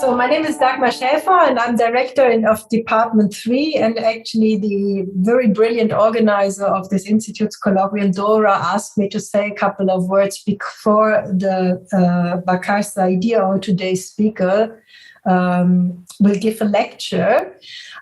So my name is Dagmar Schäfer, and I'm director of Department 3, and actually the very brilliant organizer of this institute's Colloquium, Dora, asked me to say a couple of words before the Waqar Zaidi, our today's speaker, will give a lecture.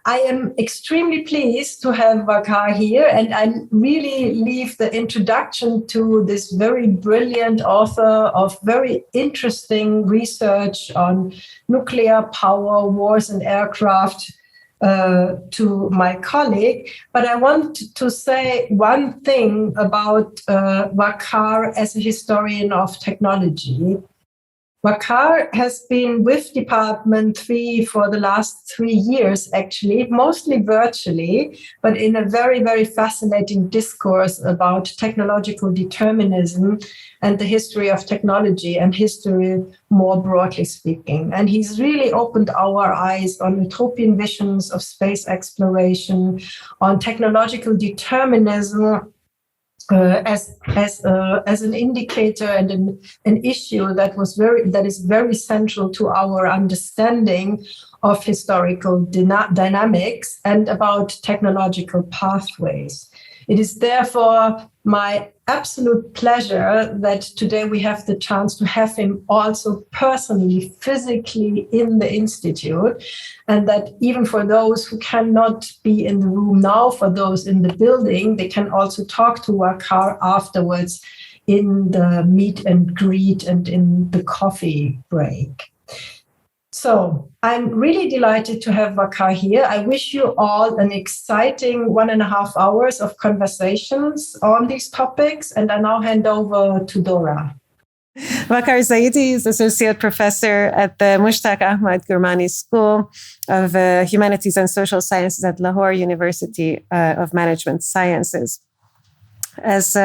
I am extremely pleased to have Vargha here, and I really leave the introduction to this very brilliant author of very interesting research on nuclear power, wars and aircraft to my colleague. But I want to say one thing about Waqar as a historian of technology. Waqar has been with Department 3 for the last 3 years, actually, mostly virtually, but in a very, very fascinating discourse about technological determinism and the history of technology and history more broadly speaking. And he's really opened our eyes on utopian visions of space exploration, on technological determinism, as an indicator and an issue that is very central to our understanding of historical dynamics and about technological pathways. It is therefore my absolute pleasure that today we have the chance to have him also personally, physically in the Institute, and that even for those who cannot be in the room now, for those in the building, they can also talk to Waqar afterwards in the meet and greet and in the coffee break. So I'm really delighted to have Waqar here. I wish you all an exciting 1.5 hours of conversations on these topics. And I now hand over to Dora. Waqar Zaidi is Associate Professor at the Mushtaq Ahmad Gurmani School of Humanities and Social Sciences at Lahore University of Management Sciences. As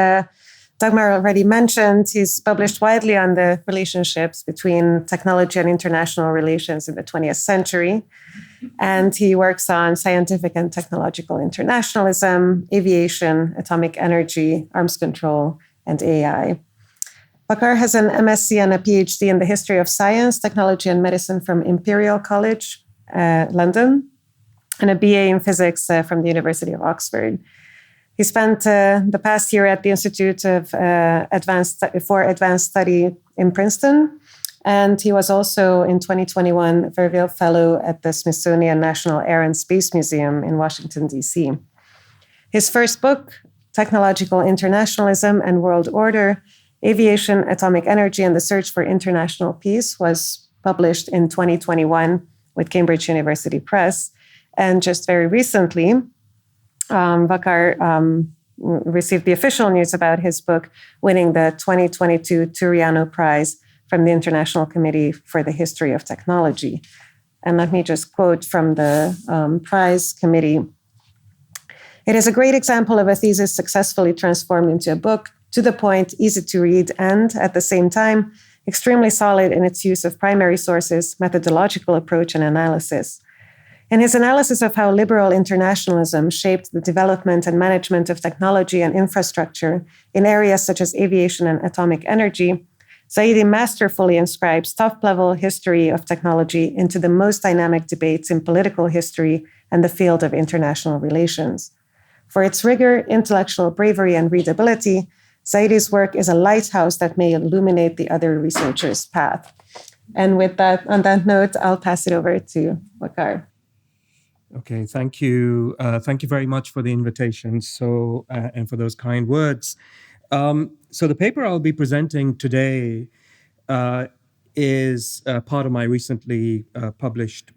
Dagmar already mentioned, he's published widely on the relationships between technology and international relations in the 20th century. And he works on scientific and technological internationalism, aviation, atomic energy, arms control, and AI. Waqar has an MSc and a PhD in the history of science, technology, and medicine from Imperial College, London, and a BA in physics from the University of Oxford. He spent the past year at the Institute of Advanced Study in Princeton, and he was also in 2021 Verville Fellow at the Smithsonian National Air and Space Museum in Washington, D.C. His first book, Technological Internationalism and World Order, Aviation, Atomic Energy, and the Search for International Peace, was published in 2021 with Cambridge University Press. And just very recently, Waqar received the official news about his book winning the 2022 Turiano Prize from the International Committee for the History of Technology. And let me just quote from the prize committee. It is a great example of a thesis successfully transformed into a book, to the point, easy to read, and at the same time, extremely solid in its use of primary sources, methodological approach, and analysis. In his analysis of how liberal internationalism shaped the development and management of technology and infrastructure in areas such as aviation and atomic energy, Zaidi masterfully inscribes top-level history of technology into the most dynamic debates in political history and the field of international relations. For its rigor, intellectual bravery, and readability, Zaidi's work is a lighthouse that may illuminate the other researchers' path. And with that, on that note, I'll pass it over to Waqar. Okay, thank you. Thank you very much for the invitation and for those kind words. So the paper I'll be presenting today is part of my recently published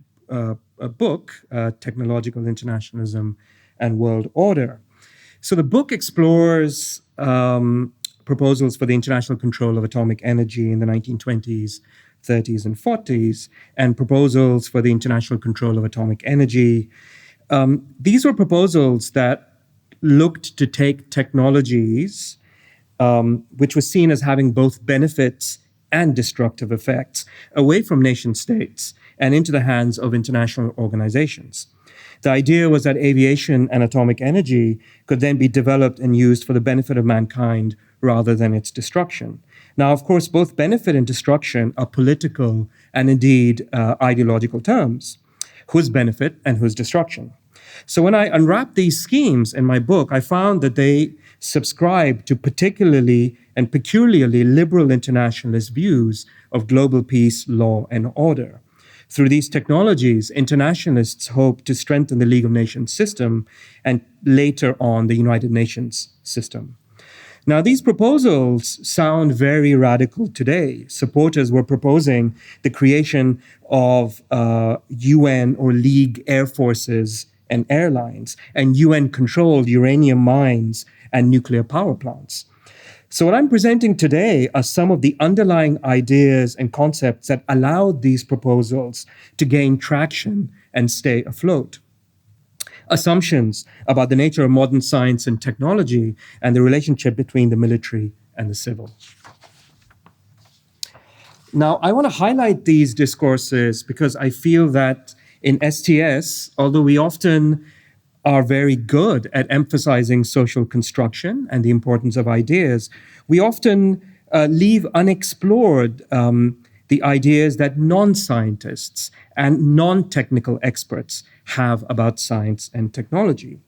book, Technological Internationalism and World Order. So the book explores proposals for the international control of atomic energy in the 1920s, 30s, and 40s, and proposals for the international control of atomic energy. These were proposals that looked to take technologies which were seen as having both benefits and destructive effects away from nation states and into the hands of international organizations. The idea was that aviation and atomic energy could then be developed and used for the benefit of mankind rather than its destruction. Now, of course, both benefit and destruction are political and indeed ideological terms. Whose benefit and whose destruction? So when I unwrapped these schemes in my book, I found that they subscribe to particularly and peculiarly liberal internationalist views of global peace, law, and order. Through these technologies, internationalists hope to strengthen the League of Nations system and later on the United Nations system. Now, these proposals sound very radical today. Supporters were proposing the creation of UN or League air forces and airlines, and UN-controlled uranium mines and nuclear power plants. So what I'm presenting today are some of the underlying ideas and concepts that allowed these proposals to gain traction and stay afloat. Assumptions about the nature of modern science and technology and the relationship between the military and the civil. Now, I want to highlight these discourses because I feel that in STS, although we often are very good at emphasizing social construction and the importance of ideas, we often leave unexplored the ideas that non-scientists and non-technical experts have about science and technology.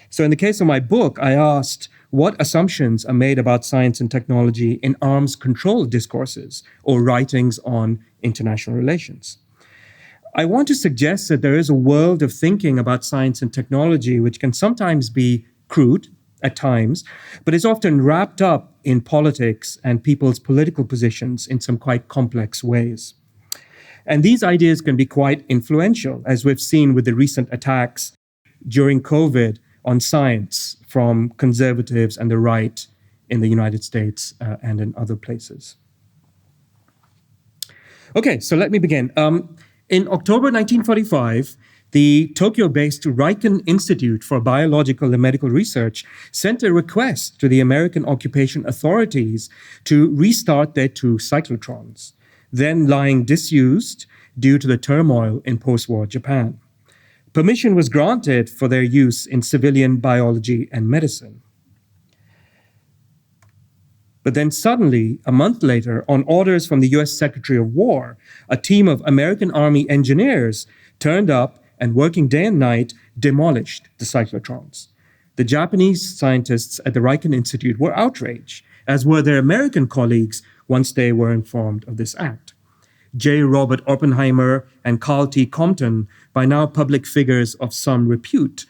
So in the case of my book, I asked what assumptions are made about science and technology in arms control discourses or writings on international relations. I want to suggest that there is a world of thinking about science and technology which can sometimes be crude at times, but is often wrapped up in politics and people's political positions in some quite complex ways. And these ideas can be quite influential, as we've seen with the recent attacks during COVID on science from conservatives and the right in the United States and in other places. Okay, so let me begin. In October 1945, the Tokyo-based Riken Institute for Biological and Medical Research sent a request to the American occupation authorities to restart their two cyclotrons, then lying disused due to the turmoil in post-war Japan. Permission was granted for their use in civilian biology and medicine. But then suddenly, a month later, on orders from the US Secretary of War, a team of American Army engineers turned up and, working day and night, demolished the cyclotrons. The Japanese scientists at the Riken Institute were outraged, as were their American colleagues once they were informed of this act. J. Robert Oppenheimer and Carl T. Compton, by now public figures of some repute,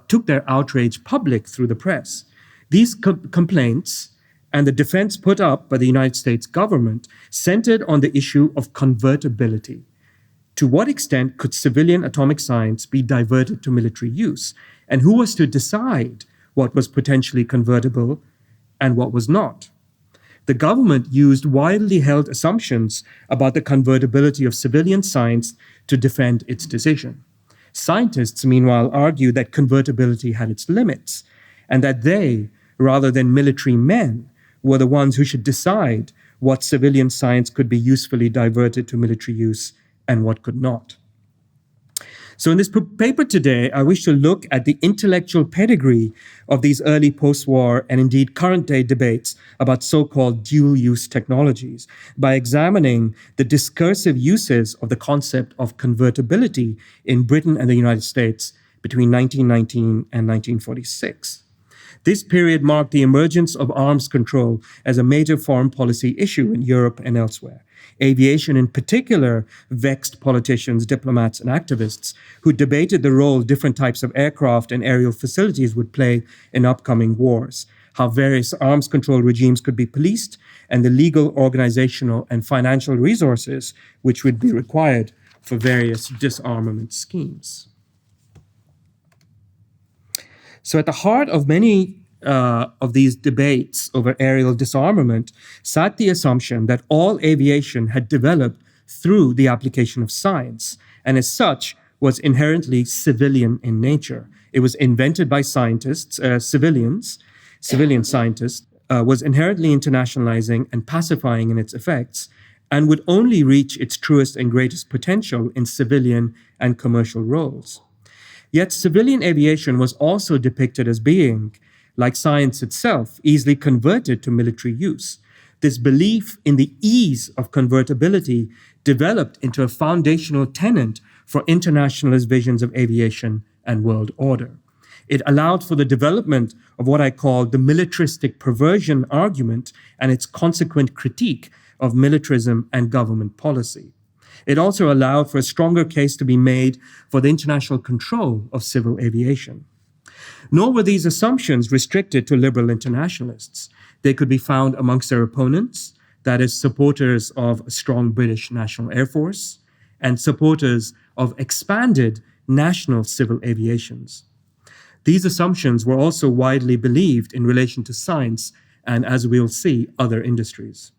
took their outrage public through the press. These complaints and the defense put up by the United States government centered on the issue of convertibility. To what extent could civilian atomic science be diverted to military use? And who was to decide what was potentially convertible and what was not? The government used widely held assumptions about the convertibility of civilian science to defend its decision. Scientists, meanwhile, argued that convertibility had its limits and that they, rather than military men, were the ones who should decide what civilian science could be usefully diverted to military use and what could not. So in this paper today, I wish to look at the intellectual pedigree of these early post-war and indeed current-day debates about so-called dual-use technologies by examining the discursive uses of the concept of convertibility in Britain and the United States between 1919 and 1946. This period marked the emergence of arms control as a major foreign policy issue in Europe and elsewhere. Aviation in particular vexed politicians, diplomats, and activists who debated the role different types of aircraft and aerial facilities would play in upcoming wars, how various arms control regimes could be policed, and the legal, organizational, and financial resources which would be required for various disarmament schemes. So at the heart of many of these debates over aerial disarmament sat the assumption that all aviation had developed through the application of science, and as such was inherently civilian in nature. It was invented by scientists, civilian scientists, was inherently internationalizing and pacifying in its effects, and would only reach its truest and greatest potential in civilian and commercial roles. Yet civilian aviation was also depicted as being like science itself, easily converted to military use. This belief in the ease of convertibility developed into a foundational tenet for internationalist visions of aviation and world order. It allowed for the development of what I call the militaristic perversion argument and its consequent critique of militarism and government policy. It also allowed for a stronger case to be made for the international control of civil aviation. Nor were these assumptions restricted to liberal internationalists. They could be found amongst their opponents, that is, supporters of a strong British National Air Force, and supporters of expanded national civil aviations. These assumptions were also widely believed in relation to science and, as we'll see, other industries.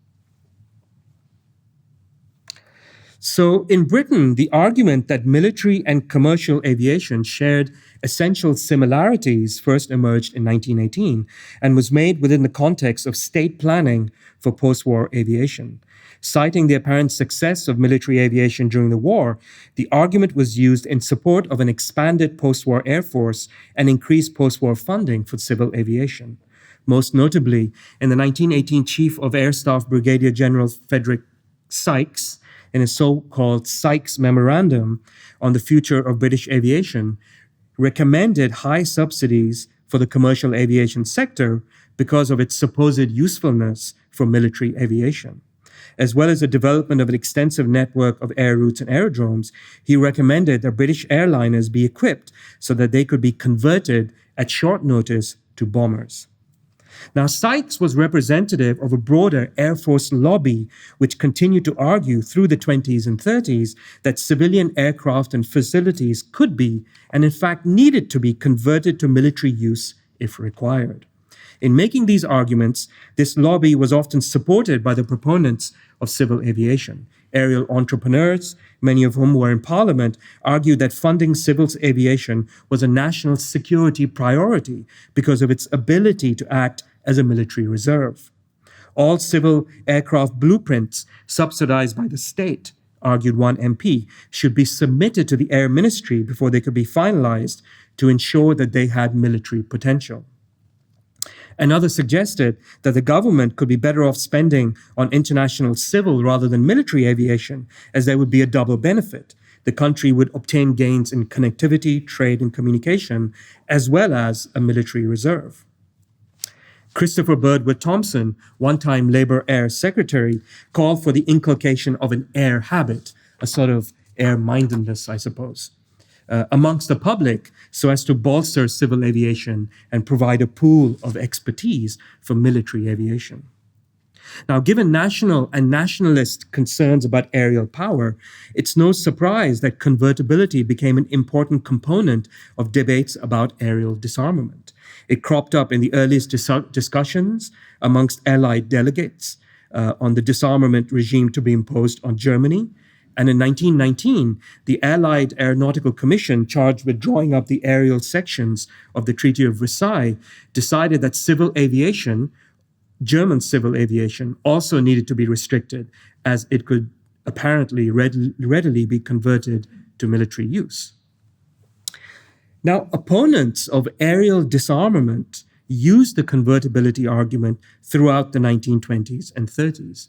So in Britain, the argument that military and commercial aviation shared essential similarities first emerged in 1918 and was made within the context of state planning for post-war aviation. Citing the apparent success of military aviation during the war, the argument was used in support of an expanded post-war air force and increased post-war funding for civil aviation. Most notably, in the 1918 Chief of Air Staff Brigadier General Frederick Sykes, in a so-called Sykes Memorandum on the Future of British Aviation, recommended high subsidies for the commercial aviation sector because of its supposed usefulness for military aviation. As well as the development of an extensive network of air routes and aerodromes, he recommended that British airliners be equipped so that they could be converted at short notice to bombers. Now, Sykes was representative of a broader Air Force lobby which continued to argue through the 20s and 30s that civilian aircraft and facilities could be, and in fact needed to be, converted to military use if required. In making these arguments, this lobby was often supported by the proponents of civil aviation. Aerial entrepreneurs, many of whom were in Parliament, argued that funding civil aviation was a national security priority because of its ability to act as a military reserve. All civil aircraft blueprints subsidized by the state, argued one MP, should be submitted to the Air Ministry before they could be finalized to ensure that they had military potential. Another suggested that the government could be better off spending on international civil rather than military aviation, as there would be a double benefit. The country would obtain gains in connectivity, trade, and communication, as well as a military reserve. Christopher Birdwood Thompson, one-time Labour Air Secretary, called for the inculcation of an air habit, a sort of air-mindedness, I suppose, amongst the public so as to bolster civil aviation and provide a pool of expertise for military aviation. Now, given national and nationalist concerns about aerial power, it's no surprise that convertibility became an important component of debates about aerial disarmament. It cropped up in the earliest discussions amongst Allied delegates on the disarmament regime to be imposed on Germany. And in 1919, the Allied Aeronautical Commission, charged with drawing up the aerial sections of the Treaty of Versailles, decided that civil aviation, German civil aviation, also needed to be restricted, as it could apparently readily be converted to military use. Now, opponents of aerial disarmament used the convertibility argument throughout the 1920s and 30s.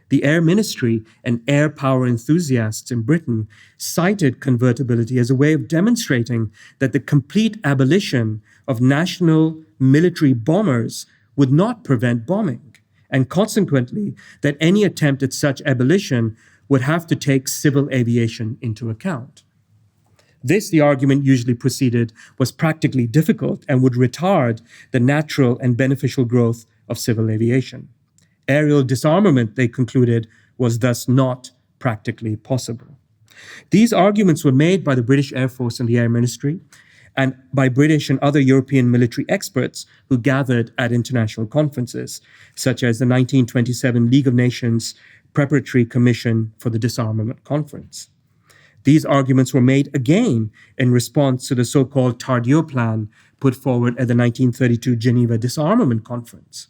The Air Ministry and air power enthusiasts in Britain cited convertibility as a way of demonstrating that the complete abolition of national military bombers would not prevent bombing, and consequently that any attempt at such abolition would have to take civil aviation into account. This, the argument usually proceeded, was practically difficult and would retard the natural and beneficial growth of civil aviation. Aerial disarmament, they concluded, was thus not practically possible. These arguments were made by the British Air Force and the Air Ministry, and by British and other European military experts who gathered at international conferences, such as the 1927 League of Nations Preparatory Commission for the Disarmament Conference. These arguments were made again in response to the so-called Tardieu Plan put forward at the 1932 Geneva Disarmament Conference.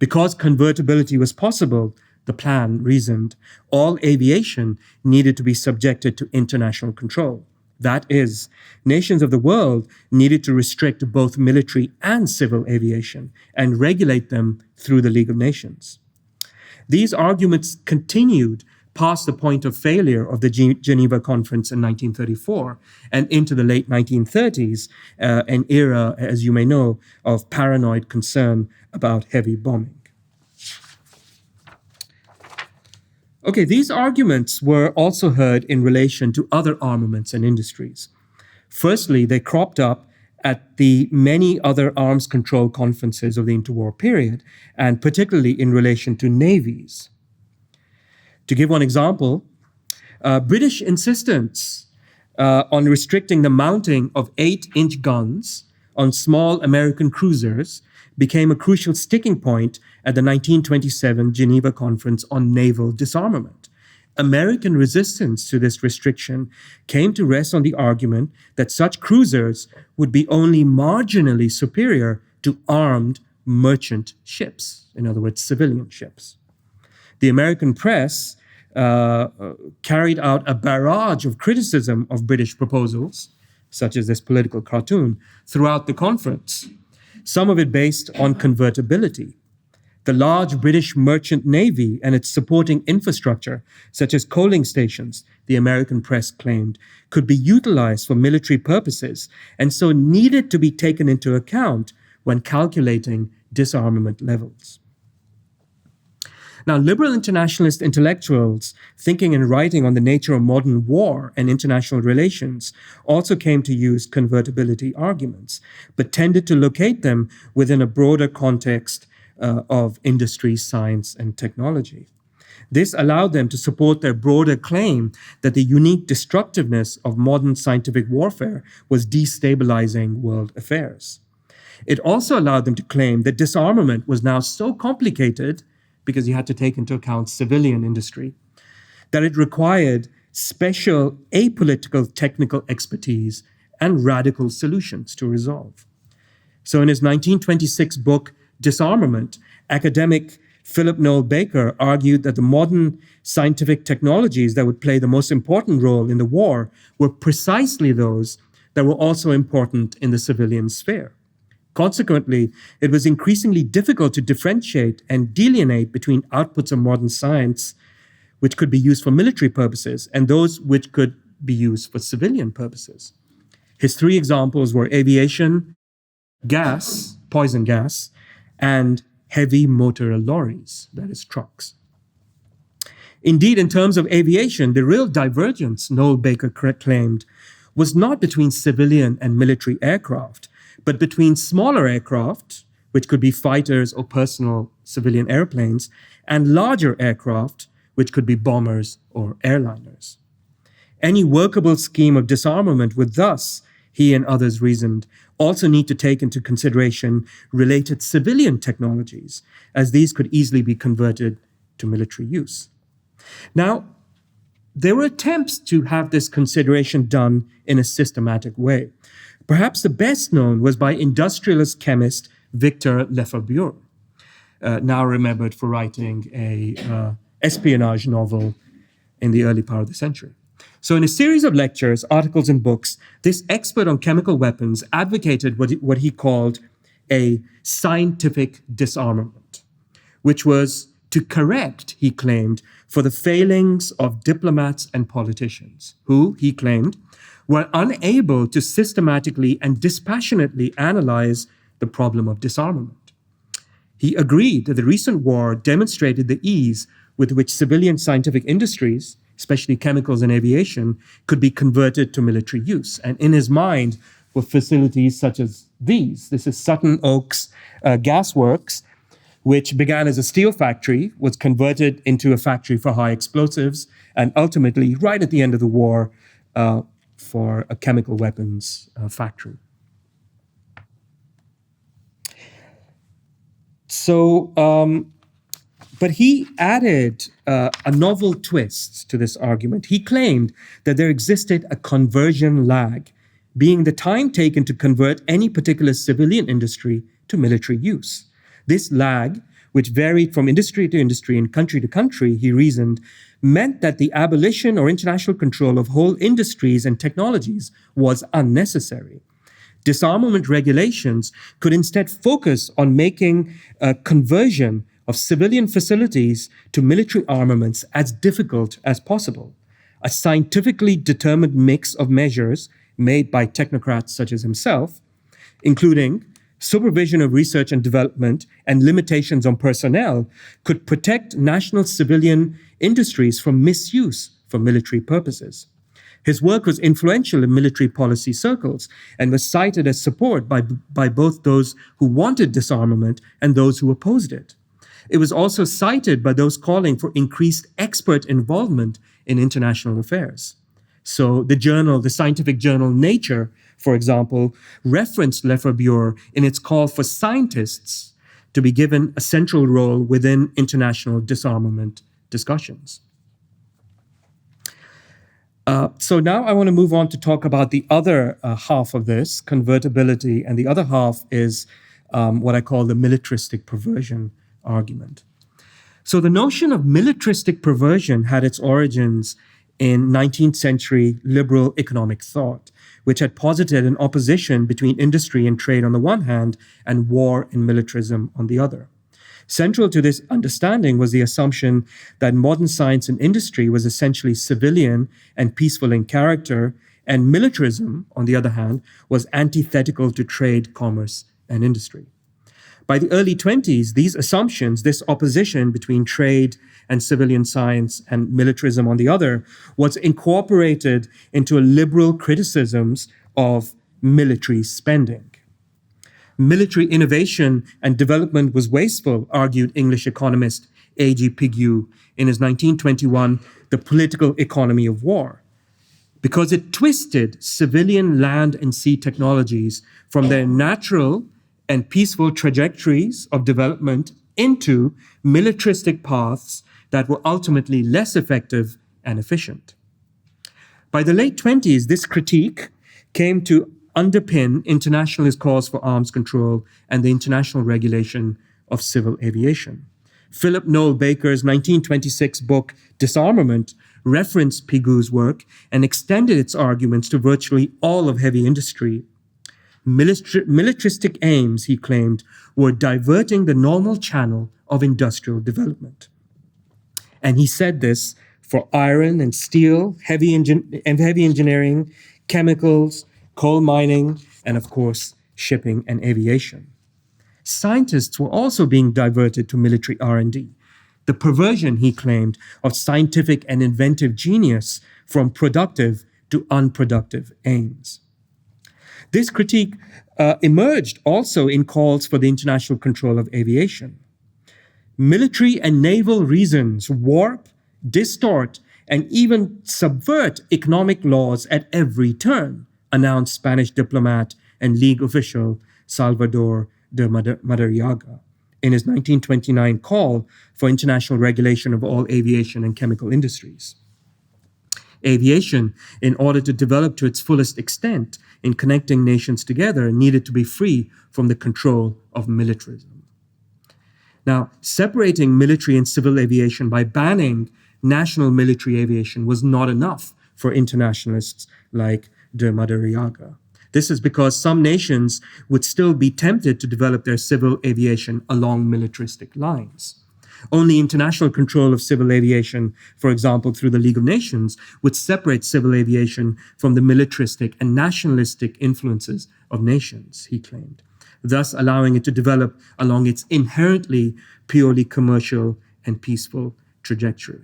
Because convertibility was possible, the plan reasoned, all aviation needed to be subjected to international control. That is, nations of the world needed to restrict both military and civil aviation and regulate them through the League of Nations. These arguments continued past the point of failure of the Geneva Conference in 1934 and into the late 1930s, an era, as you may know, of paranoid concern about heavy bombing. Okay, these arguments were also heard in relation to other armaments and industries. Firstly, they cropped up at the many other arms control conferences of the interwar period, and particularly in relation to navies. To give one example, British insistence on restricting the mounting of 8-inch guns on small American cruisers became a crucial sticking point at the 1927 Geneva Conference on Naval Disarmament. American resistance to this restriction came to rest on the argument that such cruisers would be only marginally superior to armed merchant ships, in other words, civilian ships. The American press carried out a barrage of criticism of British proposals, such as this political cartoon, throughout the conference, some of it based on convertibility. The large British merchant navy and its supporting infrastructure, such as coaling stations, the American press claimed, could be utilized for military purposes and so needed to be taken into account when calculating disarmament levels. Now, liberal internationalist intellectuals thinking and writing on the nature of modern war and international relations also came to use convertibility arguments, but tended to locate them within a broader context of industry, science, and technology. This allowed them to support their broader claim that the unique destructiveness of modern scientific warfare was destabilizing world affairs. It also allowed them to claim that disarmament was now so complicated, because you had to take into account civilian industry, that it required special apolitical technical expertise and radical solutions to resolve. So in his 1926 book, Disarmament, academic Philip Noel Baker argued that the modern scientific technologies that would play the most important role in the war were precisely those that were also important in the civilian sphere. Consequently, it was increasingly difficult to differentiate and delineate between outputs of modern science, which could be used for military purposes, and those which could be used for civilian purposes. His three examples were aviation, gas, poison gas, and heavy motor lorries, that is, trucks. Indeed, in terms of aviation, the real divergence, Noel Baker claimed, was not between civilian and military aircraft, but between smaller aircraft, which could be fighters or personal civilian airplanes, and larger aircraft, which could be bombers or airliners. Any workable scheme of disarmament would thus, he and others reasoned, also need to take into consideration related civilian technologies, as these could easily be converted to military use. Now, there were attempts to have this consideration done in a systematic way. Perhaps the best known was by industrialist chemist Victor Lefebvre, now remembered for writing a espionage novel in the early part of the century. So in a series of lectures, articles, and books, this expert on chemical weapons advocated what he called a scientific disarmament, which was to correct, he claimed, for the failings of diplomats and politicians who, he claimed, were unable to systematically and dispassionately analyze the problem of disarmament. He agreed that the recent war demonstrated the ease with which civilian scientific industries, especially chemicals and aviation, could be converted to military use. And in his mind were facilities such as these. This is Sutton Oaks Gas Works, which began as a steel factory, was converted into a factory for high explosives, and ultimately, right at the end of the war, for a chemical weapons factory. But he added a novel twist to this argument. He claimed that there existed a conversion lag, being the time taken to convert any particular civilian industry to military use. This lag which varied from industry to industry and country to country, he reasoned, meant that the abolition or international control of whole industries and technologies was unnecessary. Disarmament regulations could instead focus on making a conversion of civilian facilities to military armaments as difficult as possible. A scientifically determined mix of measures made by technocrats such as himself, including supervision of research and development and limitations on personnel, could protect national civilian industries from misuse for military purposes. His work was influential in military policy circles and was cited as support by both those who wanted disarmament and those who opposed it. It was also cited by those calling for increased expert involvement in international affairs. So the scientific journal Nature, for example, referenced Lefebvre in its call for scientists to be given a central role within international disarmament discussions. So now I want to move on to talk about the other half of this, convertibility, and the other half is what I call the militaristic perversion argument. So the notion of militaristic perversion had its origins in 19th century liberal economic thought, which had posited an opposition between industry and trade on the one hand and war and militarism on the other. Central to this understanding was the assumption that modern science and industry was essentially civilian and peaceful in character, and militarism, on the other hand, was antithetical to trade, commerce, and industry. By the early 20s, these assumptions, this opposition between trade and civilian science and militarism on the other, was incorporated into liberal criticisms of military spending. Military innovation and development was wasteful, argued English economist A.G. Pigou in his 1921 The Political Economy of War, because it twisted civilian land and sea technologies from their natural and peaceful trajectories of development into militaristic paths that were ultimately less effective and efficient. By the late 20s, this critique came to underpin internationalist calls for arms control and the international regulation of civil aviation. Philip Noel Baker's 1926 book, Disarmament, referenced Pigou's work and extended its arguments to virtually all of heavy industry. Militaristic aims, he claimed, were diverting the normal channel of industrial development. And he said this for iron and steel, heavy engineering, chemicals, coal mining, and of course, shipping and aviation. Scientists were also being diverted to military R&D. The perversion, he claimed, of scientific and inventive genius from productive to unproductive aims. This critique emerged also in calls for the international control of aviation. Military and naval reasons warp, distort, and even subvert economic laws at every turn, announced Spanish diplomat and League official Salvador de Madariaga in his 1929 call for international regulation of all aviation and chemical industries. Aviation, in order to develop to its fullest extent in connecting nations together, needed to be free from the control of militarism. Now, separating military and civil aviation by banning national military aviation was not enough for internationalists like de Madariaga. This is because some nations would still be tempted to develop their civil aviation along militaristic lines. Only international control of civil aviation, for example, through the League of Nations, would separate civil aviation from the militaristic and nationalistic influences of nations, he claimed, thus allowing it to develop along its inherently purely commercial and peaceful trajectory.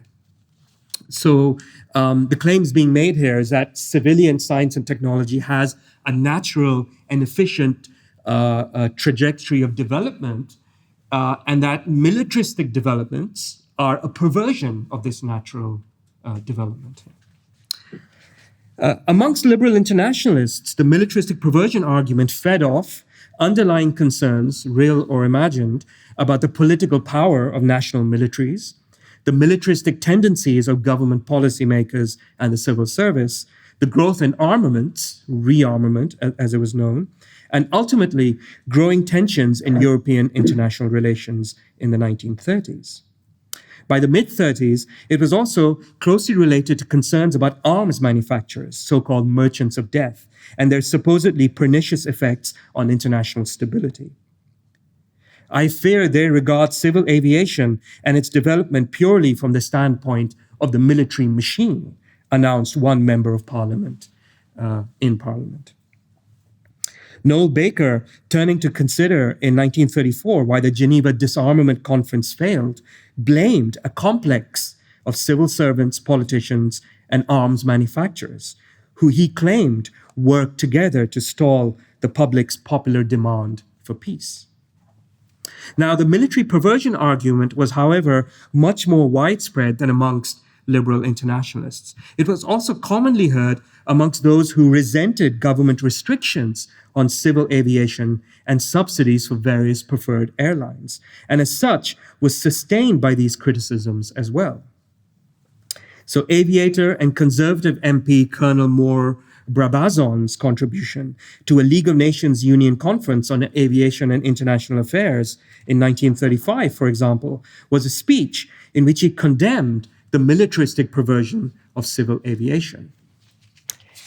So the claims being made here is that civilian science and technology has a natural and efficient trajectory of development, and that militaristic developments are a perversion of this natural development. Amongst liberal internationalists, the militaristic perversion argument fed off underlying concerns, real or imagined, about the political power of national militaries, the militaristic tendencies of government policymakers and the civil service, the growth in armaments, rearmament as it was known, and ultimately growing tensions in European international relations in the 1930s. By the mid-30s, it was also closely related to concerns about arms manufacturers, so-called merchants of death, and their supposedly pernicious effects on international stability. I fear they regard civil aviation and its development purely from the standpoint of the military machine, announced one member of parliament in parliament. Noel Baker, turning to consider in 1934 why the Geneva Disarmament Conference failed, blamed a complex of civil servants, politicians, and arms manufacturers, who he claimed worked together to stall the public's popular demand for peace. Now, the military perversion argument was, however, much more widespread than amongst liberal internationalists. It was also commonly heard amongst those who resented government restrictions on civil aviation and subsidies for various preferred airlines, and as such was sustained by these criticisms as well. So aviator and conservative MP Colonel Moore Brabazon's contribution to a League of Nations Union conference on aviation and international affairs in 1935, for example, was a speech in which he condemned the militaristic perversion of civil aviation.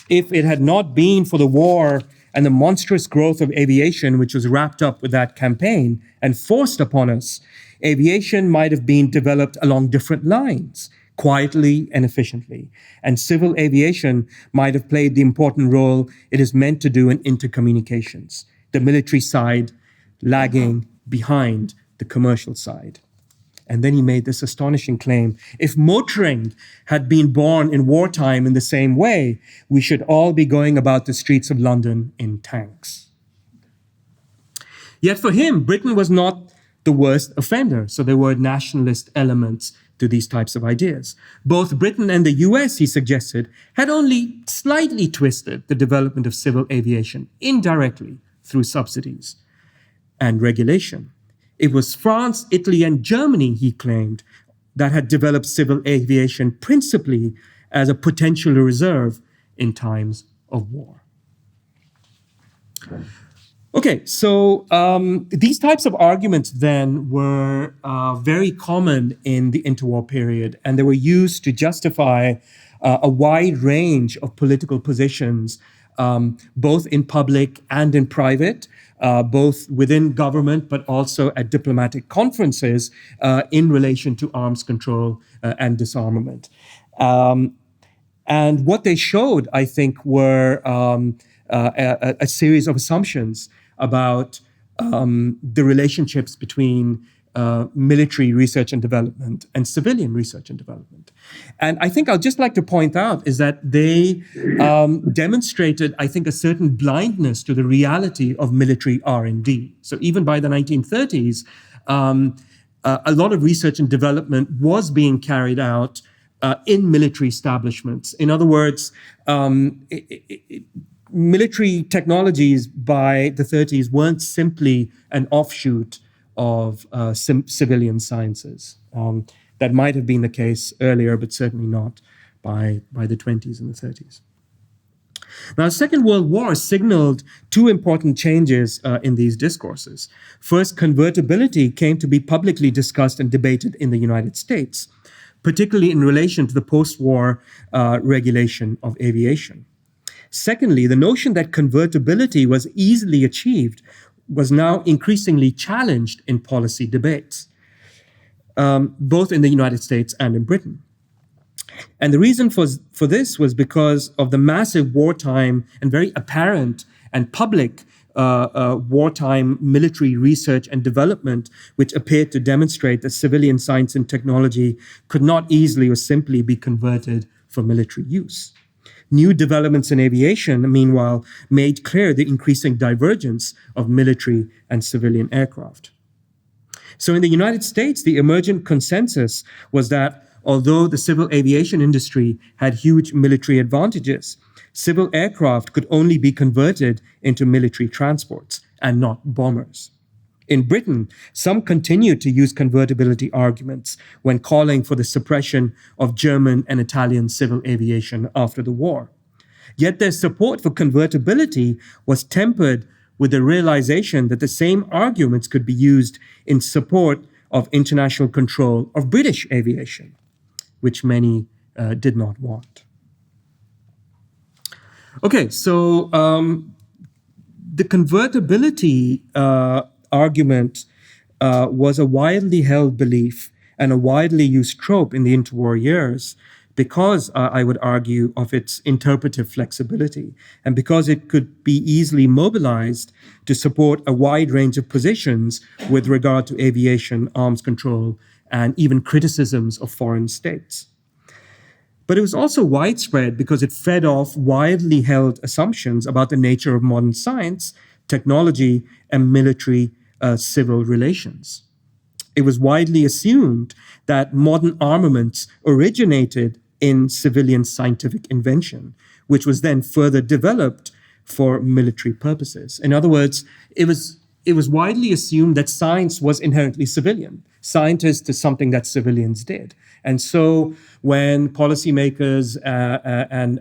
If it had not been for the war and the monstrous growth of aviation, which was wrapped up with that campaign and forced upon us, aviation might have been developed along different lines, quietly and efficiently, and civil aviation might have played the important role it is meant to do in intercommunications, the military side lagging behind the commercial side. And then he made this astonishing claim: if motoring had been born in wartime in the same way, we should all be going about the streets of London in tanks. Yet for him, Britain was not the worst offender. So there were nationalist elements to these types of ideas. Both Britain and the US, he suggested, had only slightly twisted the development of civil aviation indirectly through subsidies and regulation. It was France, Italy, and Germany, he claimed, that had developed civil aviation principally as a potential reserve in times of war. Okay, so these types of arguments then were very common in the interwar period, and they were used to justify a wide range of political positions, both in public and in private, both within government, but also at diplomatic conferences in relation to arms control and disarmament. And what they showed, I think, were a series of assumptions about the relationships between military research and development and civilian research and development. And I think I'll just like to point out is that they demonstrated, I think, a certain blindness to the reality of military R&D. So even by the 1930s, a lot of research and development was being carried out in military establishments. In other words, military technologies by the 30s weren't simply an offshoot of civilian sciences. That might have been the case earlier, but certainly not by the 20s and the 30s. Now, the Second World War signaled two important changes in these discourses. First, convertibility came to be publicly discussed and debated in the United States, particularly in relation to the post-war regulation of aviation. Secondly, the notion that convertibility was easily achieved was now increasingly challenged in policy debates, both in the United States and in Britain. And the reason for this was because of the massive wartime and very apparent and public wartime military research and development, which appeared to demonstrate that civilian science and technology could not easily or simply be converted for military use. New developments in aviation, meanwhile, made clear the increasing divergence of military and civilian aircraft. So in the United States, the emergent consensus was that although the civil aviation industry had huge military advantages, civil aircraft could only be converted into military transports and not bombers. In Britain, some continued to use convertibility arguments when calling for the suppression of German and Italian civil aviation after the war. Yet their support for convertibility was tempered with the realization that the same arguments could be used in support of international control of British aviation, which many did not want. Okay, so the convertibility argument was a widely held belief and a widely used trope in the interwar years because, I would argue, of its interpretive flexibility and because it could be easily mobilized to support a wide range of positions with regard to aviation, arms control, and even criticisms of foreign states. But it was also widespread because it fed off widely held assumptions about the nature of modern science, technology, and military civil relations. It was widely assumed that modern armaments originated in civilian scientific invention, which was then further developed for military purposes. In other words, it was widely assumed that science was inherently civilian. Scientists is something that civilians did. And so when policymakers and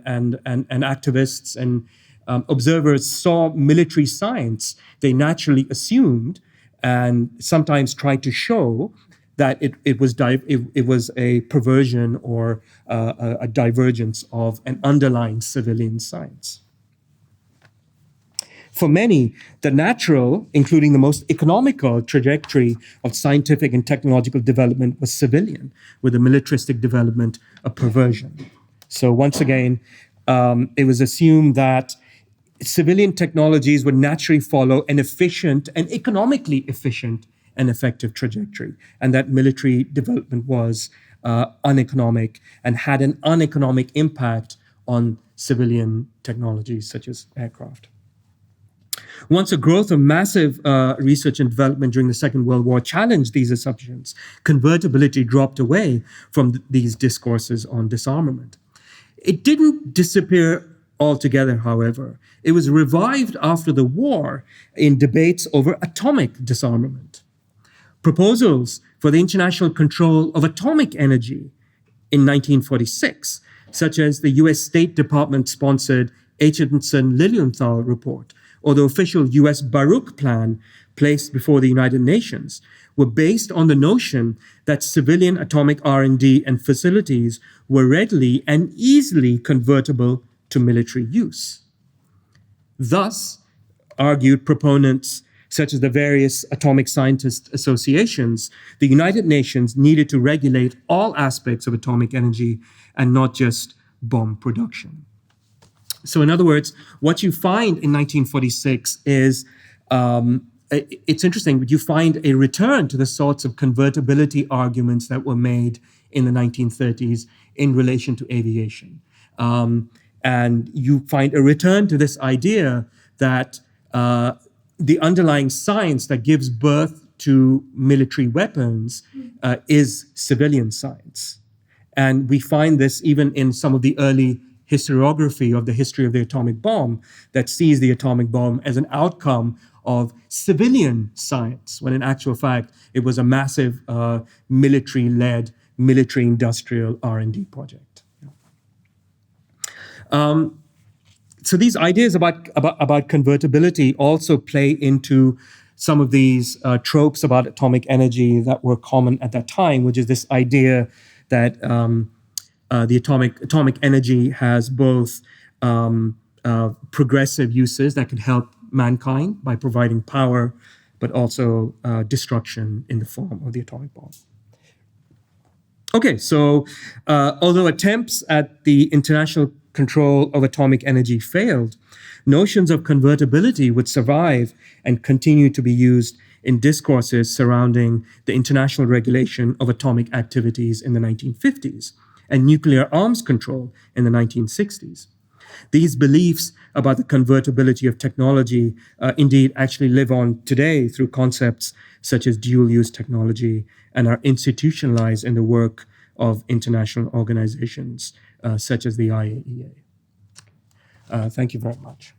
activists and observers saw military science, they naturally assumed and sometimes tried to show that it was a perversion or a divergence of an underlying civilian science. For many, the natural, including the most economical trajectory of scientific and technological development was civilian, with the militaristic development a perversion. So once again, it was assumed that civilian technologies would naturally follow an efficient and economically efficient and effective trajectory, and that military development was uneconomic and had an uneconomic impact on civilian technologies such as aircraft. Once a growth of massive research and development during the Second World War challenged these assumptions, convertibility dropped away from these discourses on disarmament. It didn't disappear altogether, however. It was revived after the war in debates over atomic disarmament. Proposals for the international control of atomic energy in 1946, such as the US State Department-sponsored Aitchison-Lilienthal report, or the official US Baruch Plan placed before the United Nations, were based on the notion that civilian atomic R&D and facilities were readily and easily convertible to military use. Thus, argued proponents such as the various atomic scientist associations, the United Nations needed to regulate all aspects of atomic energy and not just bomb production. So in other words, what you find in 1946 is, it's interesting, but you find a return to the sorts of convertibility arguments that were made in the 1930s in relation to aviation. And you find a return to this idea that the underlying science that gives birth to military weapons is civilian science. And we find this even in some of the early historiography of the history of the atomic bomb that sees the atomic bomb as an outcome of civilian science, when in actual fact, it was a massive military-led, military-industrial R&D project. So these ideas about convertibility also play into some of these tropes about atomic energy that were common at that time, which is this idea that the atomic energy has both progressive uses that can help mankind by providing power, but also destruction in the form of the atomic bomb. Okay, so although attempts at the international control of atomic energy failed, notions of convertibility would survive and continue to be used in discourses surrounding the international regulation of atomic activities in the 1950s and nuclear arms control in the 1960s. These beliefs about the convertibility of technology indeed actually live on today through concepts such as dual-use technology and are institutionalized in the work of international organizations such as the IAEA. Thank you very much.